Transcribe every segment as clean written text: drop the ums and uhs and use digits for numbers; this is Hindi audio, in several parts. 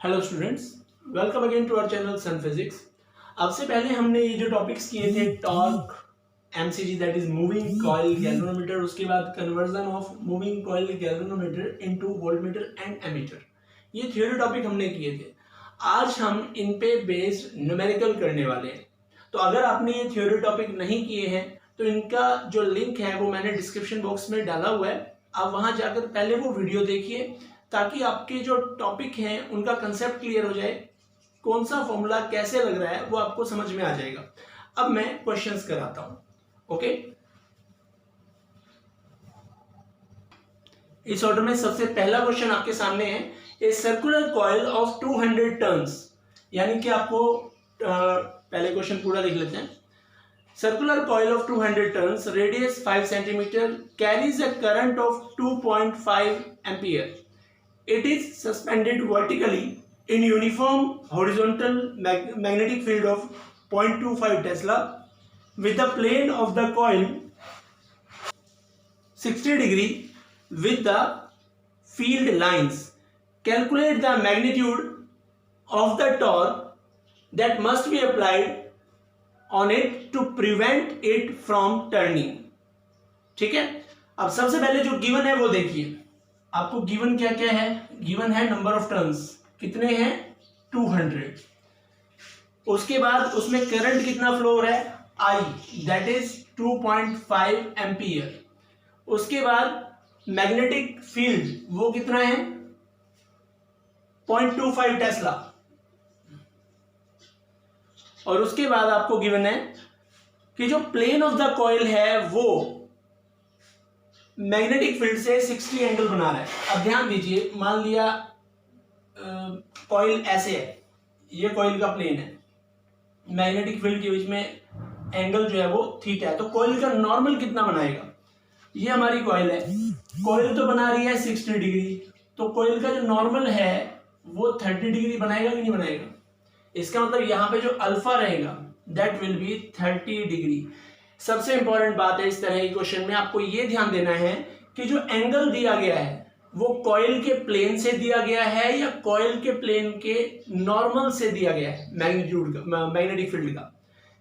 Hello students, welcome again to our channel Sun Physics. आपसे पहले हमने ये जो टॉपिक्स किए थे torque, MCG that is moving coil galvanometer, उसके बाद conversion of moving coil galvanometer into voltmeter and ammeter, ये थ्योरी टॉपिक हमने किए थे। आज हम इन पे बेस्ड न्यूमेरिकल करने वाले हैं। तो अगर आपने ये थ्योरी टॉपिक नहीं किए हैं तो इनका जो लिंक है वो मैंने डिस्क्रिप्शन बॉक्स में डाला हुआ है, आप वहां जाकर पहले वो वीडियो देखिए ताकि आपके जो टॉपिक हैं उनका कंसेप्ट क्लियर हो जाए, कौन सा फॉर्मूला कैसे लग रहा है वो आपको समझ में आ जाएगा। अब मैं क्वेश्चंस कराता हूं। ओके, इस ऑर्डर में सबसे पहला क्वेश्चन आपके सामने है, a circular coil of 200 turns, यानी कि आपको पहले क्वेश्चन पूरा देख लेते हैं। Circular coil of 200 turns, radius 5 centimetre, carries a current of 2.5 ampere. It is suspended vertically in uniform horizontal magnetic field of 0.25 Tesla with the plane of the coil 60 degree with the field lines. Calculate the magnitude of the torque that must be applied on it to prevent it from turning. ठीक है, अब सबसे पहले जो गिवन है वो देखिए। आपको गिवन क्या क्या है? गिवन है नंबर ऑफ टर्न्स, कितने हैं? 200। उसके बाद उसमें करंट कितना फ्लो हो रहा है? I, that is 2.5 ampere. उसके बाद मैग्नेटिक फील्ड वो कितना है? 0.25 टेस्ला। और उसके बाद आपको गिवन है कि जो प्लेन ऑफ द कॉइल है वो मैग्नेटिक फील्ड से 60 एंगल बना रहा है। अब ध्यान दीजिए, मान लिया कॉइल ऐसे है, ये कॉइल का प्लेन है, मैग्नेटिक फील्ड के बीच में एंगल जो है वो थीटा है, तो कॉइल का नॉर्मल कितना बनाएगा? ये हमारी कॉइल है, कॉइल तो बना रही है 60 डिग्री, तो कॉइल का जो नॉर्मल है वो 30 डिग्री बनाएगा कि नहीं बनाएगा? इसका मतलब यहाँ पे जो अल्फा रहेगा दैट विल बी 30 डिग्री। सबसे इंपॉर्टेंट बात है इस तरह के क्वेश्चन में, आपको ये ध्यान देना है कि जो एंगल दिया गया है वो कॉइल के प्लेन से दिया गया है या कॉइल के प्लेन के नॉर्मल से दिया गया है, मैग्नीट्यूड का, मैग्नेटिक फील्ड का।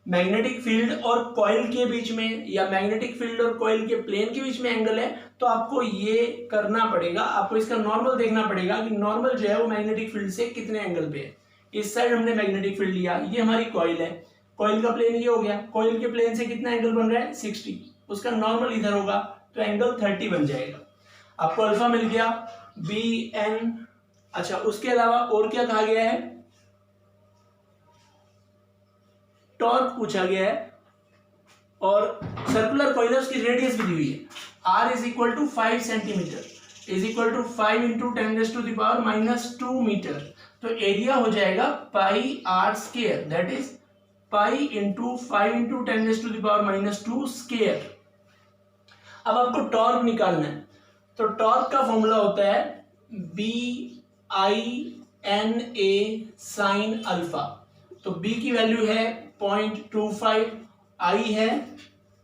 मैग्नेटिक फील्ड और कॉइल के बीच में या मैग्नेटिक फील्ड और कॉइल के प्लेन के बीच में एंगल है, तो आपको ये करना पड़ेगा, आपको इसका नॉर्मल देखना पड़ेगा कि नॉर्मल जो है वो मैग्नेटिक फील्ड से कितने एंगल पे है। इस साइड हमने मैग्नेटिक फील्ड लिया, ये हमारी कॉइल है, कॉइल का प्लेन ये हो गया, कॉइल के प्लेन से कितना एंगल बन रहा है? 60, उसका नॉर्मल इधर होगा तो एंगल 30 बन जाएगा। आपको अल्फा मिल गया, बी एन। अच्छा, उसके अलावा और क्या कहा गया है? टॉर्क पूछा गया है, और सर्कुलर कॉइल है उसकी रेडियस भी दी हुई है, r is equal to 5 centimetre is equal to 5 into 10⁻⁻² metre, तो एरिया हो जाएगा pi r square, that is pi into 5 into 10⁻⁻² square. अब आपको टॉर्क निकालना है, तो टॉर्क का फॉर्मूला होता है B I N A sine alpha. तो बी की वैल्यू है 0.25, आई है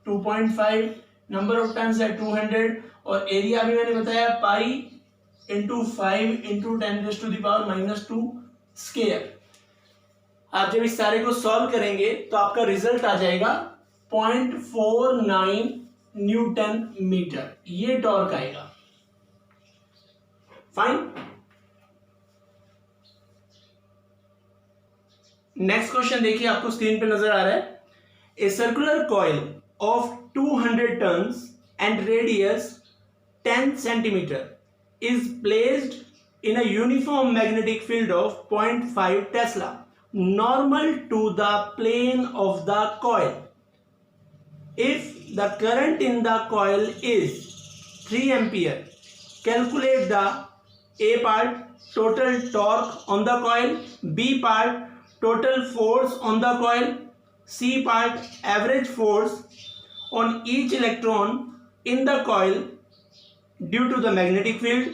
2.5, नंबर ऑफ टर्न्स है 200, और एरिया भी मैंने बताया पाई इंटू 5 इंटू 10⁻⁻² स्क्वायर। आप जब इस सारे को सॉल्व करेंगे तो आपका रिजल्ट आ जाएगा 0.49 न्यूटन मीटर, ये टॉर्क आएगा। फाइन। नेक्स्ट क्वेश्चन देखिए, आपको स्क्रीन पे नजर आ रहा है। A circular coil of 200 turns and radius 10 centimetre is placed in a uniform magnetic field of 0.5 Tesla normal to the plane of the coil. If the current in the coil is 3 ampere, calculate the A part total torque on the coil, B part total force on the coil, C part average force on each electron in the coil due to the magnetic field.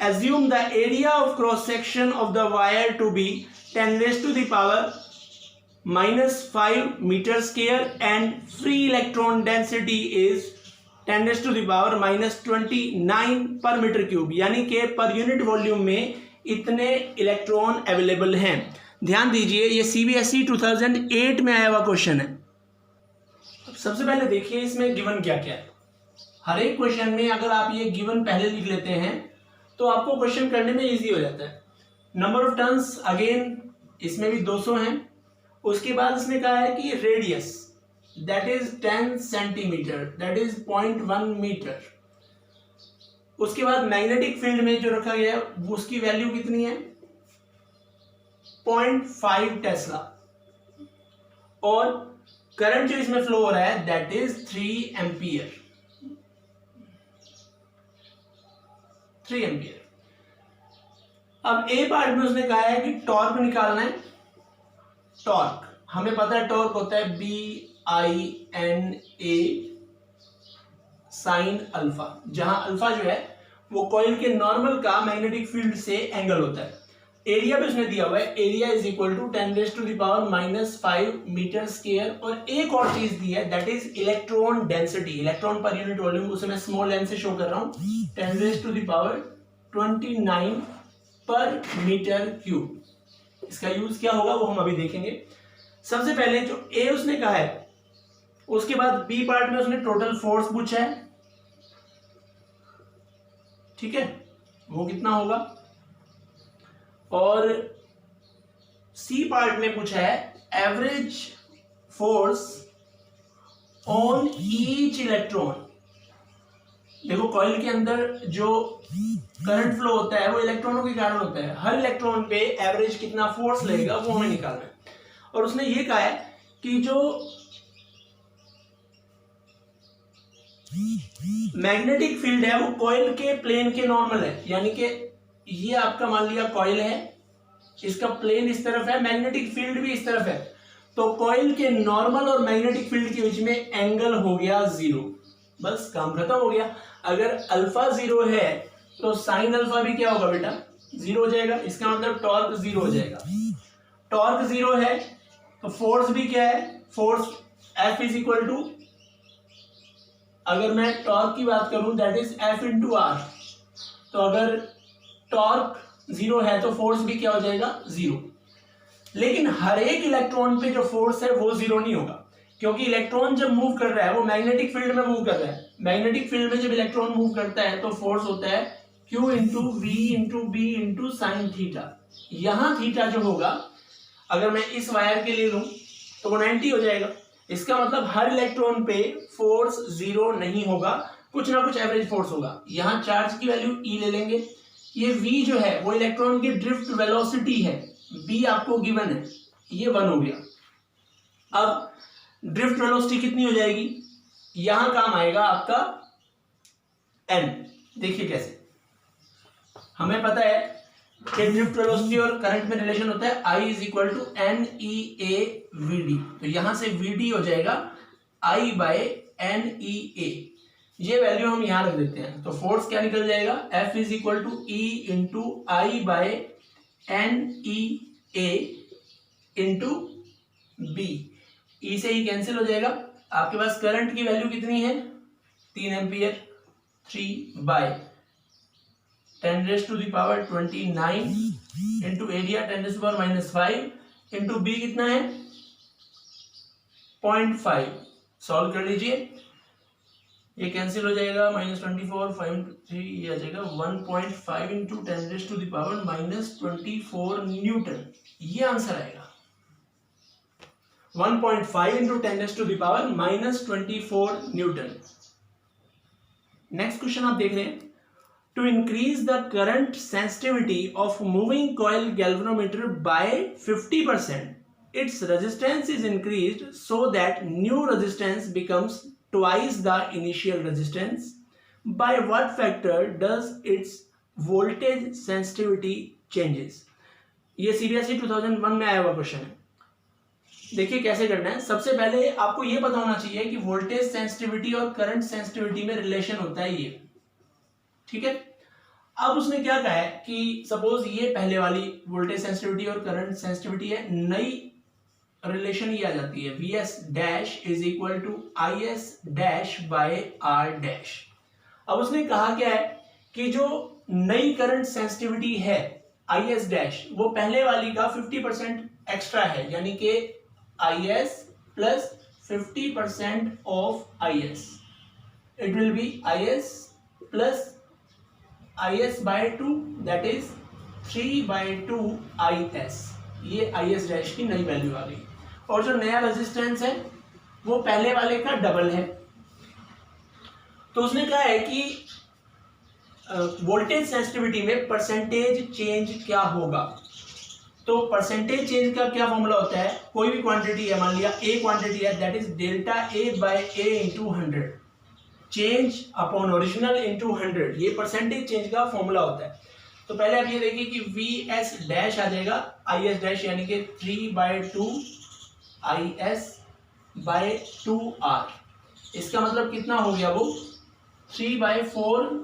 Assume the area of cross section of the wire to be 10⁻⁻5 meter square and free electron density is 10⁻⁻29 per meter cube, यानी कि पर यूनिट वॉल्यूम में इतने इलेक्ट्रॉन अवेलेबल हैं। ध्यान दीजिए, ये CBSE 2008 में आया हुआ क्वेश्चन है। सबसे पहले देखिए इसमें गिवन क्या क्या है। हर एक क्वेश्चन में अगर आप ये गिवन पहले लिख लेते हैं तो आपको क्वेश्चन करने में इजी हो जाता है। नंबर ऑफ टर्न्स अगेन इसमें भी 200 हैं। उसके बाद इसने कहा है कि radius that is 10 centimetre, that is 0.1 metre. उसके बाद मैग्नेटिक फील्ड में जो रखा गया है उसकी वैल्यू कितनी है, 0.5 टेस्ला। और करंट जो इसमें फ्लो हो रहा है दैट इज 3 एम्पियर। 3 एम्पियर। अब ए पार्ट में उसने कहा है कि टॉर्क निकालना है। टॉर्क हमें पता है, टॉर्क होता है BINA साइन अल्फा, जहां अल्फा जो है वो कॉइल के नॉर्मल का मैग्नेटिक फील्ड से एंगल होता है। एरिया भी उसने दिया हुआ है, area is equal to 10⁻⁻5 metre square. और एक और चीज दी है that is electron density, electron पर यूनिट वॉल्यूम, उसे मैं स्मॉल एन से शो कर रहा हूं, 10⁻29 पर मीटर क्यूब। इसका यूज क्या होगा वो हम अभी देखेंगे। सबसे पहले जो ए उसने कहा है, उसके बाद बी पार्ट में उसने टोटल फोर्स पूछा है, ठीक है, वो कितना होगा। और सी पार्ट में पूछा है average force on each electron. देखो कॉइल के अंदर जो करंट फ्लो होता है वो इलेक्ट्रॉनों के कारण होता है। हर इलेक्ट्रॉन पे एवरेज कितना फोर्स लगेगा वो हमें निकालना है। और उसने ये कहा है कि जो मैग्नेटिक फील्ड है वो कॉइल के प्लेन के नॉर्मल है, यानी कि ये आपका मान लिया कॉइल है, इसका प्लेन इस तरफ है, मैग्नेटिक फील्ड भी इस तरफ है, तो कॉइल के नॉर्मल और मैग्नेटिक फील्ड के बीच में एंगल हो गया 0। बस काम खत्म हो गया। अगर अल्फा 0 है तो साइन अल्फा भी क्या होगा बेटा, 0 हो जाएगा। इसका मतलब टॉर्क 0 हो जाएगा। टॉर्क 0 है तो फोर्स भी क्या है, force F is equal to, अगर मैं टॉर्क की बात करूं that is F into R. तो अगर टॉर्क 0 है तो फोर्स भी क्या हो जाएगा, 0। लेकिन हर एक इलेक्ट्रॉन पे जो फोर्स है वो 0 नहीं होगा, क्योंकि इलेक्ट्रॉन जब मूव कर रहा है वो मैग्नेटिक फील्ड में मूव कर रहा है। मैग्नेटिक फील्ड में जब इलेक्ट्रॉन मूव करता है तो फोर्स होता है Q into V into B into sine theta. यहां थीटा जो होगा, अगर मैं इस वायर के लिए लूं तो वो 90 हो जाएगा। इसका मतलब हर इलेक्ट्रॉन पे फोर्स 0 नहीं होगा, कुछ ना कुछ एवरेज फोर्स होगा। यहां चार्ज की वैल्यू E ले लेंगे। ये V जो है वो इलेक्ट्रॉन की ड्रिफ्ट वेलोसिटी है, B आपको गिवन है, ये 1 हो गया। अब ड्रिफ्ट वेलोसिटी कितनी हो जाएगी, यहां काम आएगा आपका N। देखिए कैसे, हमें पता है कि ड्रिफ्ट वेलोसिटी और करंट में रिलेशन होता है I is equal to NEA/VD। तो यहां से VD हो जाएगा I/NEA। ये वैल्यू हम यहां रख देते हैं, तो फोर्स क्या निकल जाएगा, F is equal to E into I/NEA into B। E से ही कैंसिल हो जाएगा। आपके पास करंट की वैल्यू कितनी है, 3 ampere. 3/10⁻29 into area 10⁻⁵ into B कितना है, 0.5। सॉल्व कर लीजिए, ये कैंसिल हो जाएगा, -24 5 3, ये आ जाएगा 1.5 इंटू 10⁻⁻24 न्यूटन। ये आंसर आएगा 1.5 इंटू 10⁻⁻24 न्यूटन। नेक्स्ट क्वेश्चन आप देख रहे हैं, to increase the current sensitivity of moving coil galvanometer by 50%, its resistance is increased so that new resistance becomes twice the initial resistance. By what factor does its voltage sensitivity changes? ये CBSE 2001 में आया हुआ क्वेश्चन है। देखिए कैसे करना है। सबसे पहले आपको ये पता होना चाहिए कि वोल्टेज सेंसिटिविटी और करंट सेंसिटिविटी में रिलेशन होता है ये, ठीक है। अब उसने क्या कहा है कि सपोज ये पहले वाली वोल्टेज सेंसिटिविटी और करंट सेंसिटिविटी है, नई रिलेशन ये आ जाती है VS dash is equal to IS dash by R dash. अब उसने कहा क्या है कि जो नई करंट सेंसिटिविटी है आई एस डैश वो पहले वाली का 50% एक्स्ट्रा है, यानी कि I S plus 50% of I S, it will be I S plus I S by 2 that is 3/2 I S. ये आई एस डैश की नई वैल्यू आ गई। और जो नया रेजिस्टेंस है वो पहले वाले का डबल है। तो उसने कहा है कि वोल्टेज सेंसिटिविटी में परसेंटेज चेंज क्या होगा। तो परसेंटेज चेंज का क्या फॉर्मूला होता है, कोई भी क्वांटिटी है, मान लिया ए क्वांटिटी है, that is delta A by A into 100 change upon original into 100, ये परसेंटेज चेंज का फॉर्मूला होता है। तो पहले आप ये देखिए कि वी एस डैश आ जाएगा आई एस डैश, यानी कि 3/2 आई एस बाय 2R। इसका मतलब कितना हो गया, वो 3/4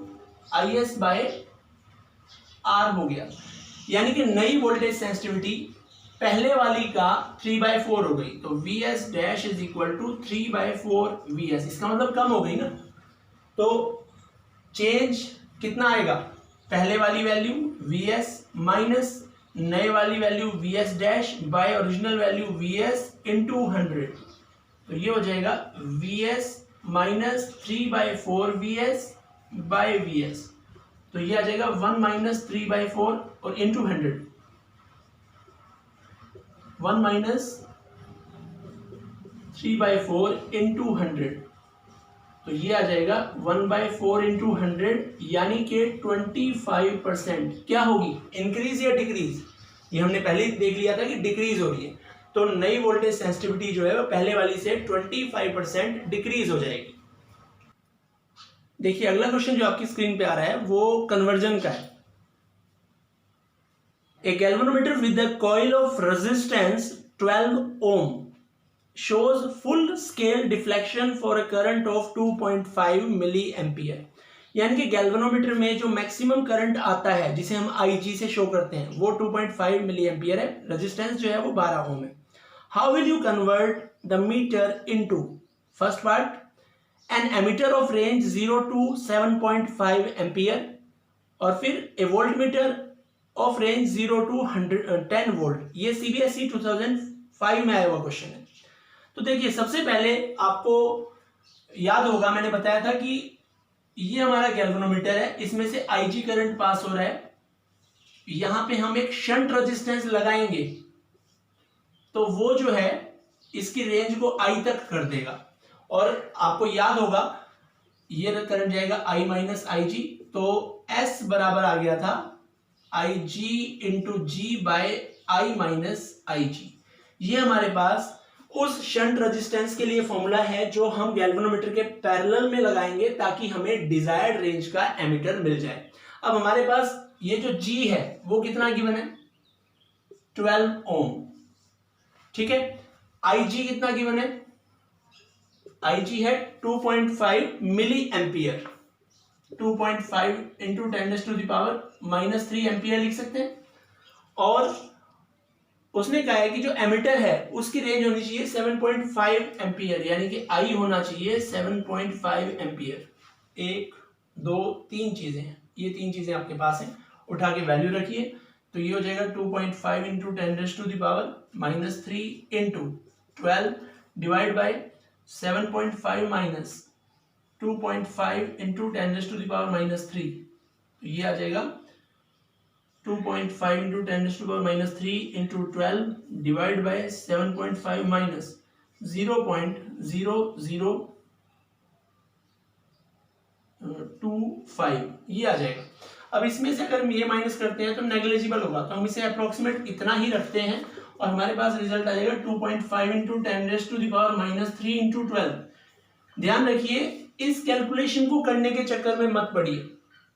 आई एस बाय आर हो गया। यानी कि नई वोल्टेज सेंसिटिविटी पहले वाली का 3/4 हो गई। तो V S dash is equal to 3/4 V S, इसका मतलब कम हो गई ना। तो चेंज कितना आएगा, पहले वाली वैल्यू वी एस माइनस नए वाली value V S dash by original value V S into 100। तो ये हो जाएगा V S minus 3/4 V S by V S. तो ये आ जाएगा 1 माइनस 3/4 और इंटू 100, 1 माइनस 3/4 इंटू 100। तो ये आ जाएगा 1/4 इंटू 100, यानी कि 25% क्या होगी, इंक्रीज या डिक्रीज। ये हमने पहले ही देख लिया था कि डिक्रीज हो रही है। तो नई वोल्टेज सेंसिटिविटी जो है वो पहले वाली से 25% डिक्रीज हो जाएगी। देखिए अगला क्वेश्चन जो आपकी स्क्रीन पे आ रहा है वो कन्वर्जन का है। A galvanometer with the coil of resistance 12 ohm shows full scale deflection for a current of 2.5 milli ampere. यानी कि गैल्वेनोमीटर में जो मैक्सिमम करंट आता है जिसे हम IG से शो करते हैं वो 2.5 मिली एम्पियर है, रेजिस्टेंस जो है वो 12 ओम है। How will you convert the meter into, first part, an ammeter of range 0 to 7.5 ampere, और फिर a voltmeter of range 0 to 10 volt. ये CBSE 2005 में आया हुआ क्वेश्चन है। तो देखिए सबसे पहले आपको याद होगा मैंने बताया था कि ये हमारा गैल्वेनोमीटर है, इसमें से IG करंट पास हो रहा है, यहां पे हम एक शंट रेजिस्टेंस लगाएंगे तो वो जो है इसकी रेंज को I तक कर देगा। और आपको याद होगा ये करंट जाएगा I माइनस IG, तो S बराबर आ गया था IG into G by I minus IG। ये हमारे पास उस शंट रेजिस्टेंस के लिए फॉर्मूला है जो हम गैल्वेनोमीटर के पैरेलल में लगाएंगे ताकि हमें डिजायर्ड रेंज का एमीटर मिल जाए। अब हमारे पास ये जो G है वो कितना गिवन है, 12 ओम, ठीक है। IG कितना गिवन है, IG है 2.5 मिली एम्पियर, 2.5 इंटू 10⁻³ एम्पियर लिख सकते हैं। और उसने कहा है कि जो एमिटर है उसकी रेंज होनी चाहिए 7.5 एम्पियर, यानी कि I होना चाहिए 7.5 एम्पियर। 1 2 3 चीजें हैं, ये 3 चीजें आपके पास हैं, उठा के वैल्यू रखिए। तो ये हो जाएगा 2.5 into 10⁻³ into 12 divide by 7.5 minus 2.5 into 10⁻³ तो ये आ जाएगा 2.5 into 10⁻³ into 12 divide by 7.5 minus 0.0025, ये आ जाएगा। अब इसमें से अगर हम ये माइनस करते हैं तो नेग्लिजिबल होगा, तो हम इसे अप्रोक्सीमेट इतना ही रखते हैं और हमारे पास रिजल्ट आ जाएगा 2.5 इंटू 10⁻³ इंटू 12। ध्यान रखिए इस कैलकुलेशन को करने के चक्कर में मत पड़िए,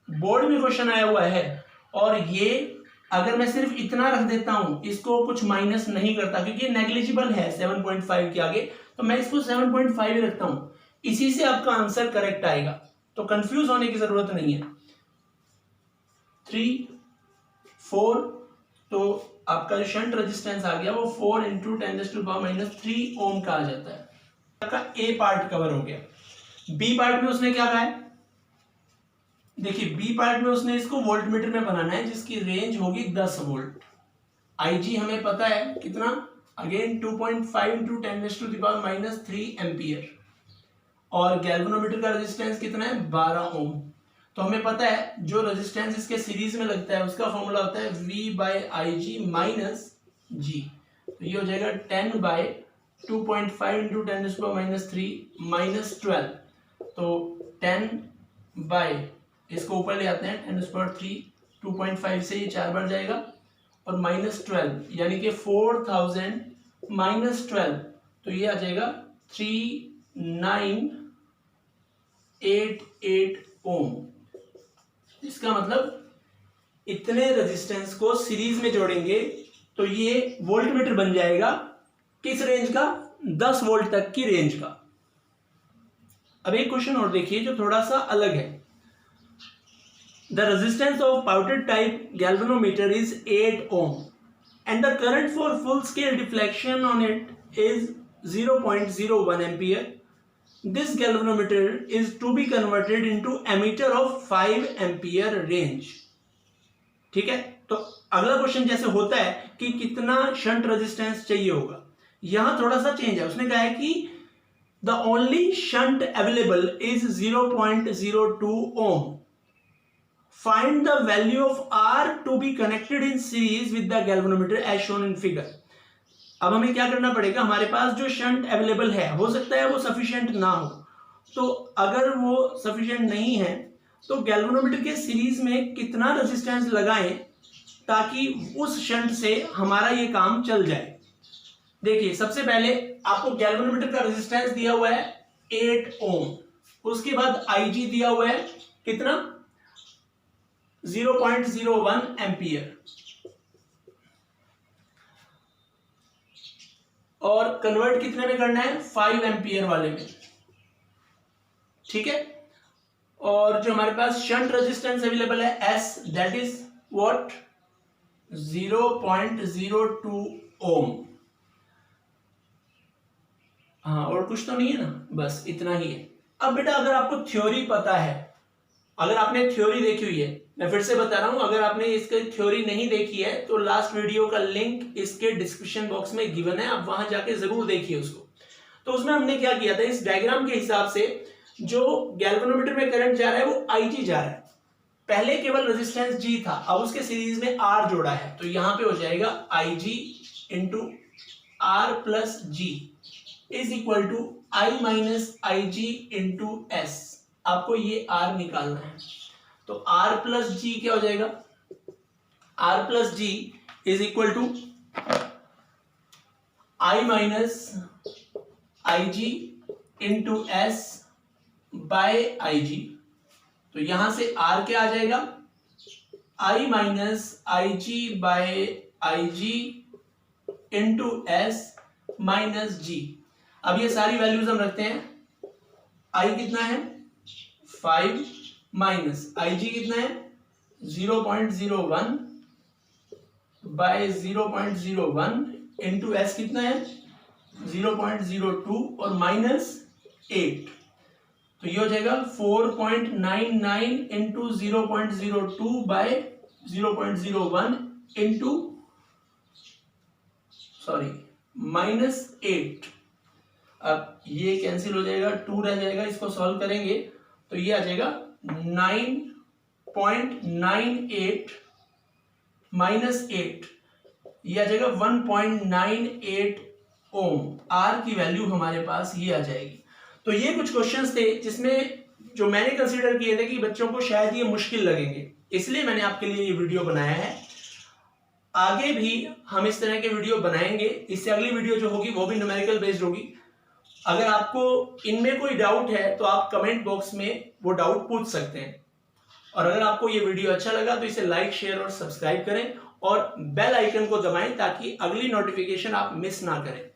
बोर्ड में क्वेश्चन आया हुआ है और ये अगर मैं सिर्फ इतना रख देता हूं, इसको कुछ माइनस नहीं करता क्योंकि नेग्लिजिबल है 7.5 के आगे, तो मैं इसको 7.5 ही रखता हूं, इसी से आपका आंसर करेक्ट आएगा, तो कंफ्यूज होने की जरूरत नहीं है। 3 4 तो आपका जो शंट रेजिस्टेंस आ गया वो 4 इंटू 10⁻³ ओम का आ जाता है। आपका ए पार्ट कवर हो गया। बी पार्ट में उसने क्या कहा है, देखिए बी पार्ट में उसने इसको वोल्ट मीटर में बनाना है जिसकी रेंज होगी 10 वोल्ट। IG हमें पता है कितना, अगेन 2.5 इंटू 10⁻³ एम्पियर, और गैल्वेनोमीटर का रेजिस्टेंस कितना है 12 ओम। तो हमें पता है जो रेजिस्टेंस इसके सीरीज में लगता है उसका फॉर्मूला होता है V/IG माइनस G। तो ये हो जाएगा 10/2.5 इंटू 10⁻³ माइनस 12। तो 10 इसको ऊपर ले आते हैं 10⁻³ 2.5 से ये 4 बार जाएगा और माइनस 12 यानी कि 4000 माइनस 12, तो ये आ जाएगा 3988 ओम। इसका मतलब इतने रेजिस्टेंस को सीरीज में जोड़ेंगे तो ये वोल्टमीटर बन जाएगा किस रेंज का, 10 वोल्ट तक की रेंज का। अब एक क्वेश्चन और देखिए जो थोड़ा सा अलग है। The resistance of pouted type galvanometer is 8 ohm and the current for full scale deflection on it is 0.01 ampere. This galvanometer is to be converted into ammeter of 5 ampere range. ठीक है, तो अगला क्वेश्चन जैसे होता है कि कितना शंट रेजिस्टेंस चाहिए होगा, यहां थोड़ा सा चेंज है। उसने कहा है कि the only shunt available is 0.02 ohm. Find the value of R to be connected in series with the galvanometer as shown in figure. अब हमें क्या करना पड़ेगा, हमारे पास जो शंट अवेलेबल है हो सकता है वो सफिशिएंट ना हो, तो अगर वो सफिशिएंट नहीं है तो गैल्वेनोमीटर के सीरीज में कितना रेजिस्टेंस लगाएं ताकि उस शंट से हमारा ये काम चल जाए। देखिए सबसे पहले आपको गैल्वेनोमीटर का रेजिस्टेंस दिया हुआ है 8 ओम, उसके बाद IG दिया हुआ है कितना 0.01 एम्पियर, और कन्वर्ट कितने में करना है 5 एम्पियर वाले में। ठीक है, और जो हमारे पास शंट रेजिस्टेंस अवेलेबल है S, दैट इज व्हाट 0.02 ओम। हाँ, और कुछ तो नहीं है ना, बस इतना ही है। अब बेटा अगर आपको थ्योरी पता है, अगर आपने थ्योरी देखी हुई है, मैं फिर से बता रहा हूं, अगर आपने इसकी थ्योरी नहीं देखी है तो लास्ट वीडियो का लिंक इसके डिस्क्रिप्शन बॉक्स में गिवन है, आप वहां जाके जरूर देखिए उसको। तो उसमें हमने क्या किया था, इस डायग्राम के हिसाब से जो गैल्वेनोमीटर में करंट जा रहा है वो IG जा रहा है। पहले केवल रेजिस्टेंस G था, अब उसके सीरीज में R जोड़ा है, तो यहां पे हो जाएगा IG into R plus G is equal to I minus IG into S। आपको ये R निकालना है, तो R प्लस G क्या हो जाएगा, R plus G is equal to I minus IG into S by IG। तो यहां से R क्या आ जाएगा, I minus IG by IG into S minus G। अब ये सारी वैल्यूज हम रखते हैं, I कितना है 5 माइनस IG कितना है 0.01 बाय 0.01 इंटू S कितना है 0.02 और माइनस 8, तो ये हो जाएगा 4.99 इंटू 0.02 बाय 0.01 इंटू माइनस 8। अब ये कैंसिल हो जाएगा, 2 रह जाएगा, इसको सॉल्व करेंगे तो ये आ जाएगा 9.98 माइनस 8, ये आ जाएगा 1.98 ओम। आर की वैल्यू हमारे पास ये आ जाएगी। तो ये कुछ क्वेश्चंस थे जिसमें जो मैंने कंसीडर किए थे कि बच्चों को शायद ये मुश्किल लगेंगे, इसलिए मैंने आपके लिए ये वीडियो बनाया है। आगे भी हम इस तरह के वीडियो बनाएंगे, इससे अगली वीडियो जो होगी वो भी न्यूमेरिकल बेस्ड होगी। अगर आपको इनमें कोई डाउट है तो आप कमेंट बॉक्स में वो डाउट पूछ सकते हैं, और अगर आपको ये वीडियो अच्छा लगा तो इसे लाइक शेयर और सब्सक्राइब करें और बेल आइकन को दबाएं ताकि अगली नोटिफिकेशन आप मिस ना करें।